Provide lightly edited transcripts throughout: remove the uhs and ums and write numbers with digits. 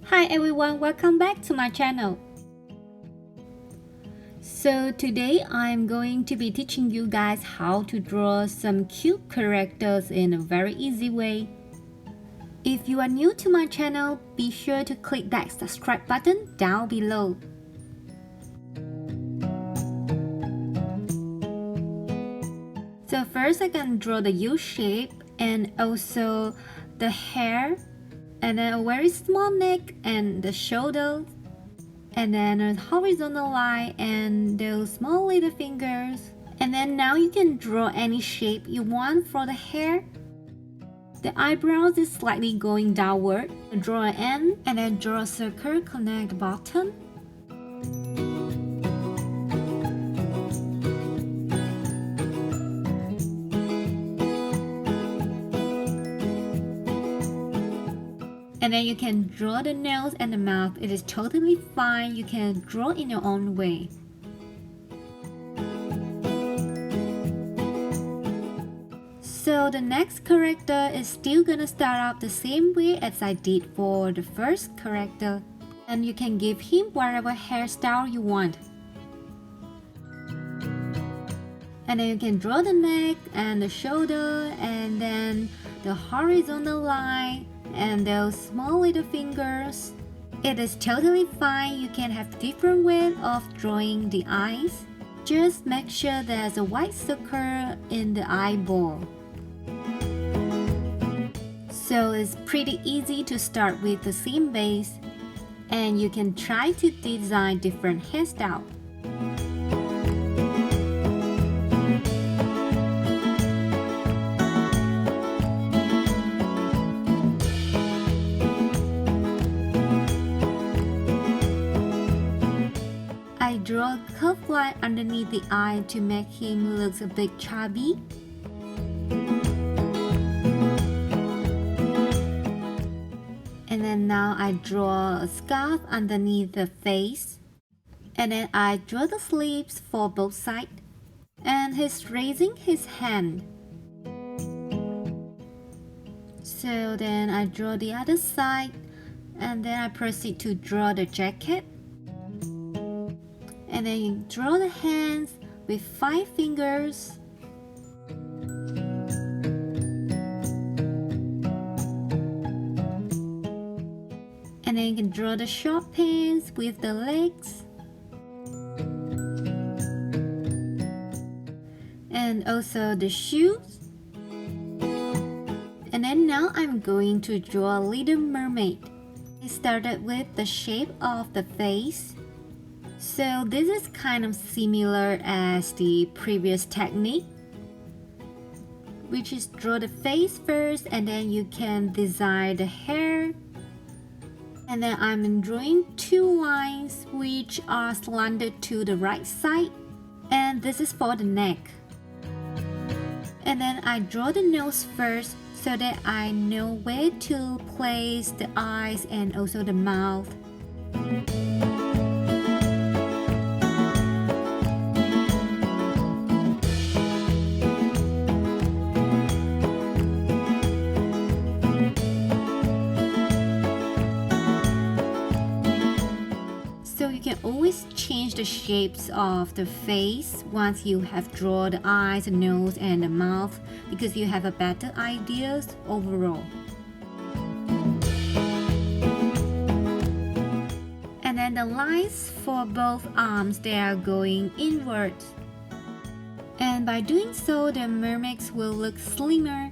Hi everyone, welcome back to my channel. So today I'm going to be teaching you guys how to draw some cute characters in a very easy way. If you are new to my channel, be sure to click that subscribe button down below. So first I can draw the U shape and also the hair, and then a very small neck and the shoulders, and then a horizontal line and those small little fingers. And then now you can draw any shape you want for the hair. The eyebrows is slightly going downward. Draw an end and then draw a circle, connect the bottom. And then you can draw the nose and the mouth. It is totally fine. You can draw in your own way. So the next character is still gonna start out the same way as I did for the first character. And you can give him whatever hairstyle you want. And then you can draw the neck and the shoulder and then the horizontal line and those small little fingers. It is totally fine. You can have different ways of drawing the eyes. Just make sure there's a white circle in the eyeball. So it's pretty easy to start with the same base, and you can try to design different hairstyles. I draw a curved line underneath the eye to make him look a bit chubby. And then now I draw a scarf underneath the face. And then I draw the sleeves for both sides. And he's raising his hand. So then I draw the other side. And then I proceed to draw the jacket. And then you draw the hands with 5 fingers. And then you can draw the short pants with the legs. And also the shoes. And then now I'm going to draw a little mermaid. I started with the shape of the face. So this is kind of similar as the previous technique, which is draw the face first and then you can design the hair. And then I'm drawing 2 lines which are slanted to the right side, and this is for the neck. And then I draw the nose first so that I know where to place the eyes and also the mouth. So you can always change the shapes of the face once you have drawn the eyes, the nose and the mouth, because you have a better ideas overall. And then the lines for both arms, they are going inwards. And by doing so, the mermaids will look slimmer.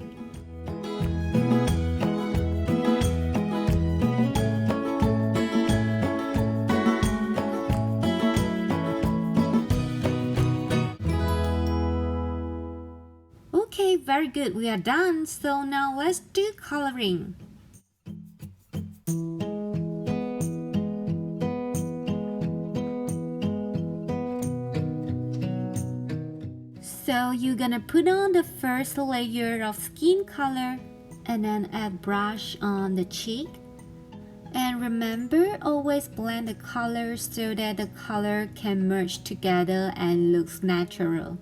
Okay, very good. We are done. So now let's do coloring. So you're gonna put on the first layer of skin color and then add brush on the cheek. And remember, always blend the colors so that the color can merge together and looks natural.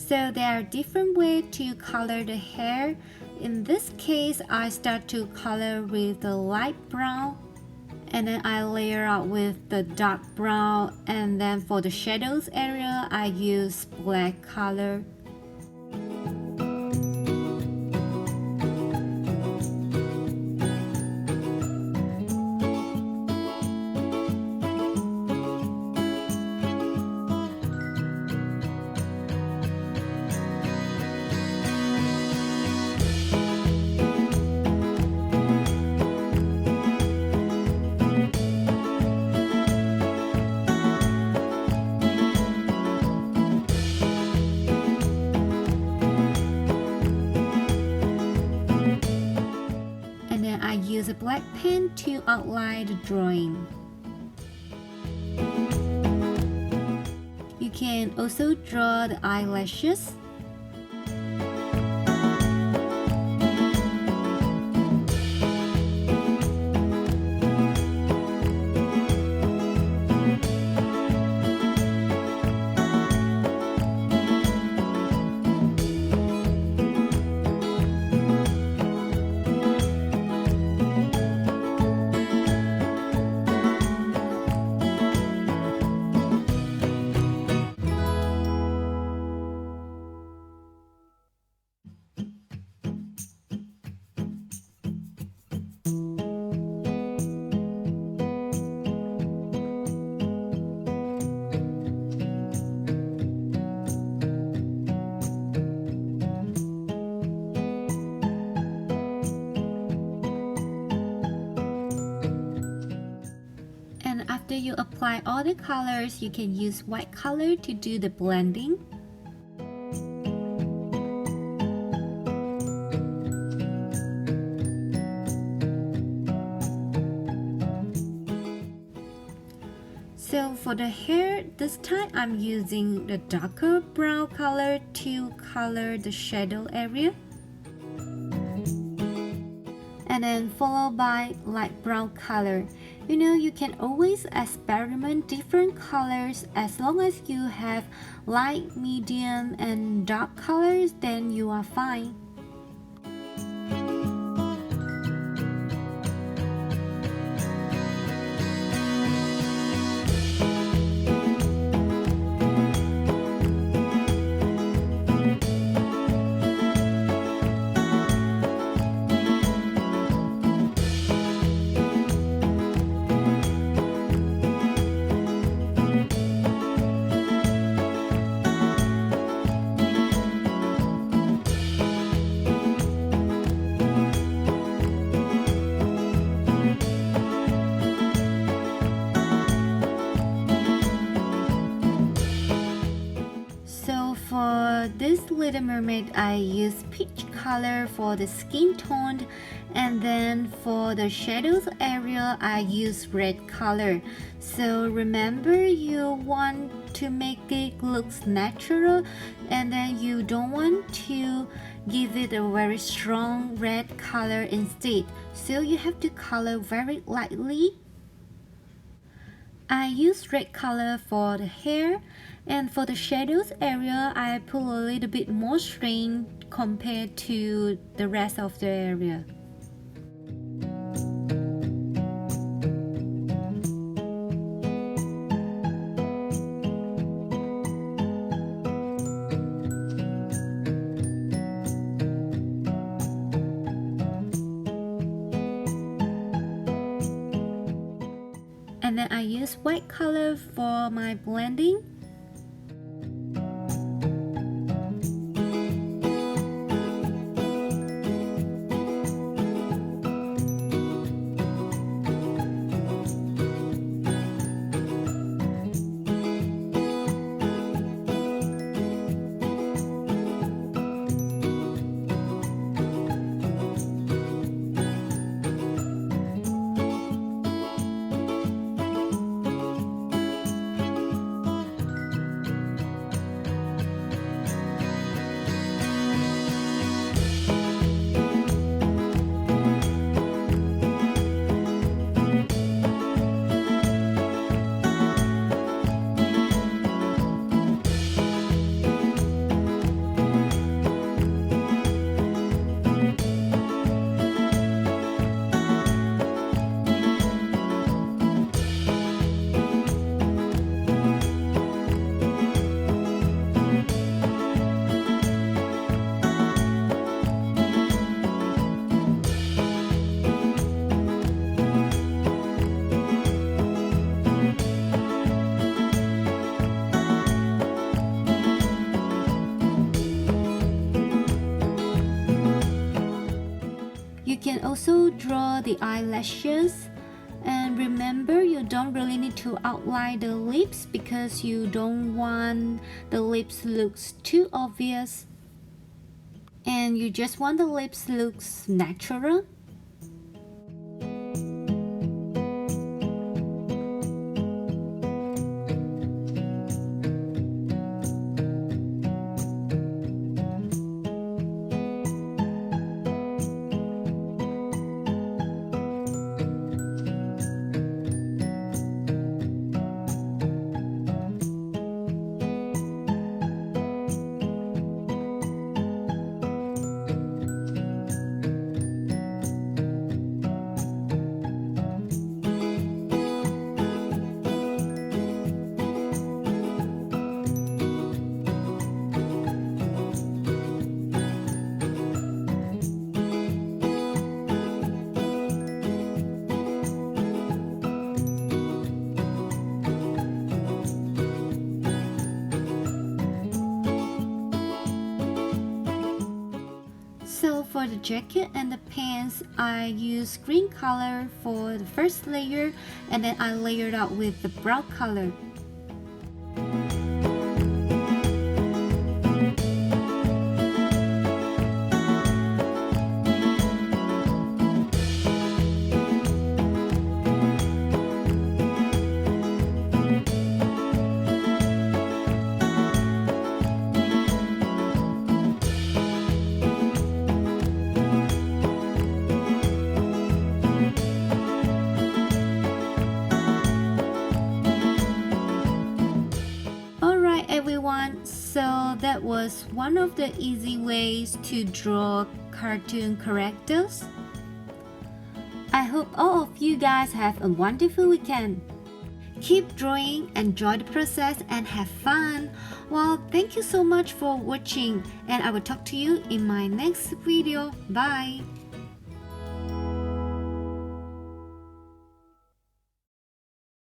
So there are different ways to color the hair. In this case, I start to color with the light brown, and then I layer out with the dark brown, and then for the shadows area I use black color. I use a black pen to outline the drawing. You can also draw the eyelashes. After you apply all the colors, you can use white color to do the blending. So for the hair, this time I'm using the darker brown color to color the shadow area. And then followed by light brown color. You know, you can always experiment different colors. As long as you have light, medium, and dark colors, then you are fine. For this Little Mermaid, I use peach color for the skin tone, and then for the shadows area I use red color. So remember, you want to make it look natural, and then you don't want to give it a very strong red color instead. So you have to color very lightly. I use red color for the hair, and for the shadows area I put a little bit more strength compared to the rest of the area. And then I use white color for my blending. And also draw the eyelashes. And remember, you don't really need to outline the lips because you don't want the lips looks too obvious. And you just want the lips looks natural. So for the jacket and the pants, I use green color for the first layer, and then I layered out with the brown color. Everyone, so that was one of the easy ways to draw cartoon characters. I hope all of you guys have a wonderful weekend. Keep drawing, enjoy the process, and have fun. Well, thank you so much for watching, and I will talk to you in my next video. Bye!